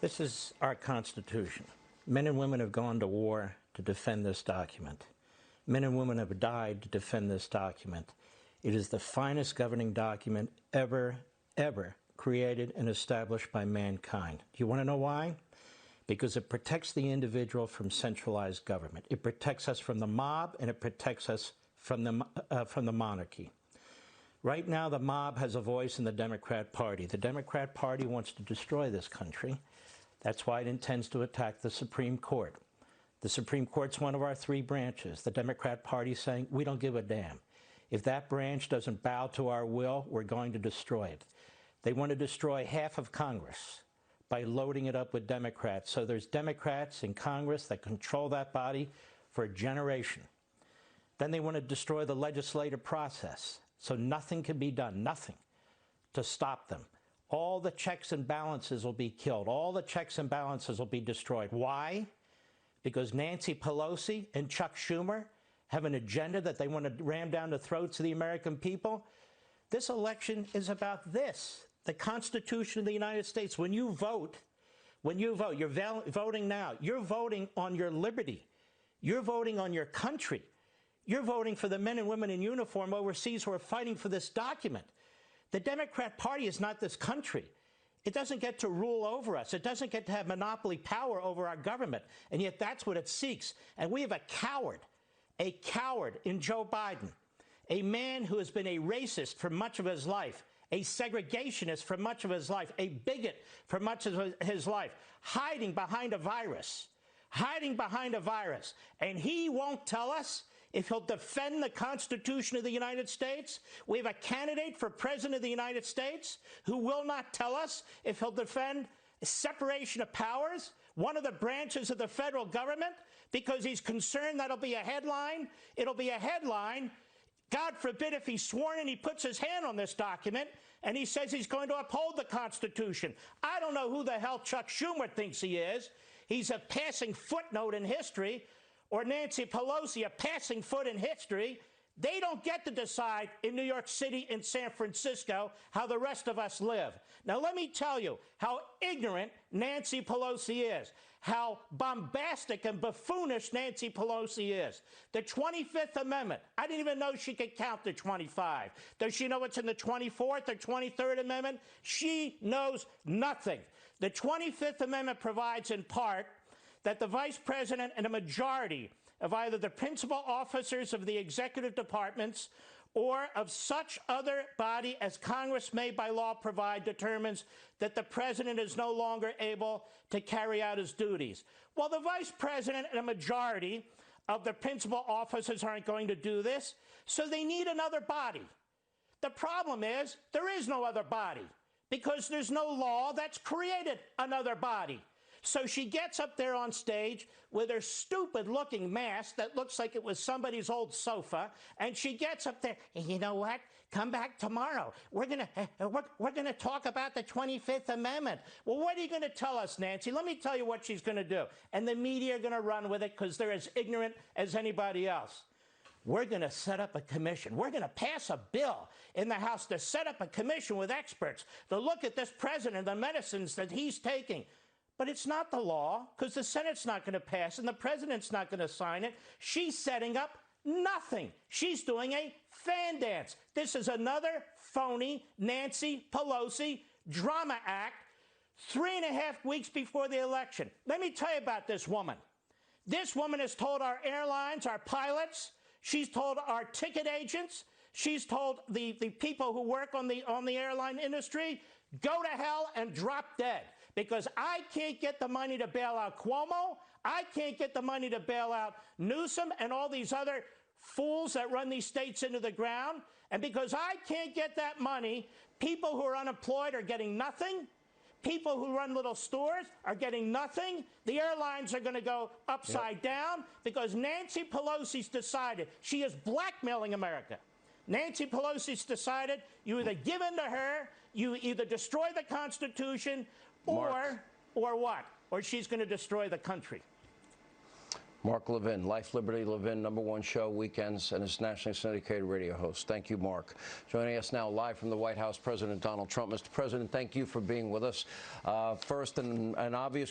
This is our Constitution. Men and women have gone to war to defend this document. Men and women have died to defend this document. It is the finest governing document ever created and established by mankind. Do you want to know why? Because it protects the individual from centralized government. It protects us from the mob, and it protects us from the monarchy. Right now, the mob has a voice in the Democrat Party. The Democrat Party wants to destroy this country. That's why it intends to attack the Supreme Court. The Supreme Court's one of our three branches. The Democrat Party is saying, we don't give a damn. If that branch doesn't bow to our will, we're going to destroy it. They want to destroy half of Congress by loading it up with Democrats. So there's Democrats in Congress that control that body for a generation. Then they want to destroy the legislative process. So nothing can be done, nothing, to stop them. All the checks and balances will be killed. All the checks and balances will be destroyed. Why? Because Nancy Pelosi and Chuck Schumer have an agenda that they want to ram down the throats of the American people. This election is about this, the Constitution of the United States. When you vote, you're voting now. You're voting on your liberty. You're voting on your country. You're voting for the men and women in uniform overseas who are fighting for this document. The Democrat Party is not this country. It doesn't get to rule over us. It doesn't get to have monopoly power over our government. And yet that's what it seeks. And we have a coward in Joe Biden, a man who has been a racist for much of his life, a segregationist for much of his life, a bigot for much of his life, hiding behind a virus, And he won't tell us if he'll defend the Constitution of the United States. We have a candidate for President of the United States who will not tell us if he'll defend separation of powers, one of the branches of the federal government, because he's concerned that'll be a headline. It'll be a headline. God forbid if he's sworn and he puts his hand on this document and he says he's going to uphold the Constitution. I don't know who the hell Chuck Schumer thinks he is. He's a passing footnote in history, or Nancy Pelosi, a passing foot in history. They don't get to decide in New York City and San Francisco how the rest of us live. Now, let me tell you how ignorant Nancy Pelosi is, how bombastic and buffoonish Nancy Pelosi is. The 25th Amendment, I didn't even know she could count to 25. Does she know what's in the 24th or 23rd Amendment? She knows nothing. The 25th Amendment provides in part that the vice president and a majority of either the principal officers of the executive departments or of such other body as Congress may by law provide determines that the president is no longer able to carry out his duties. Well, the vice president and a majority of the principal officers aren't going to do this, so they need another body. The problem is there is no other body because there's no law that's created another body. So she gets up there on stage with her stupid-looking mask that looks like it was somebody's old sofa, and she gets up there, and you know what? Come back tomorrow. We're gonna talk about the 25th Amendment. Well, what are you going to tell us, Nancy? Let me tell you what she's going to do. And the media are going to run with it because they're as ignorant as anybody else. We're going to set up a commission. We're going to pass a bill in the House to set up a commission with experts to look at this president, the medicines that he's taking. But it's not the law, because the Senate's not going to pass and the president's not going to sign it. She's setting up nothing. She's doing a fan dance. This is another phony Nancy Pelosi drama act 3.5 weeks before the election. Let me tell you about this woman. This woman has told our airlines, our pilots, she's told our ticket agents, she's told the people who work on the airline industry, go to hell and drop dead. Because I can't get the money to bail out Cuomo. I can't get the money to bail out Newsom and all these other fools that run these states into the ground. And because I can't get that money, people who are unemployed are getting nothing. People who run little stores are getting nothing. The airlines are going to go upside down because Nancy Pelosi's decided she is blackmailing America. Nancy Pelosi's decided you either give in to her, you either destroy the Constitution, or what? Or she's going to destroy the country. Mark Levin, Life, Liberty, Levin, #1 show, weekends, and his nationally syndicated radio host. Thank you, Mark. Joining us now live from the White House, President Donald Trump. Mr. President, thank you for being with us. First, an obvious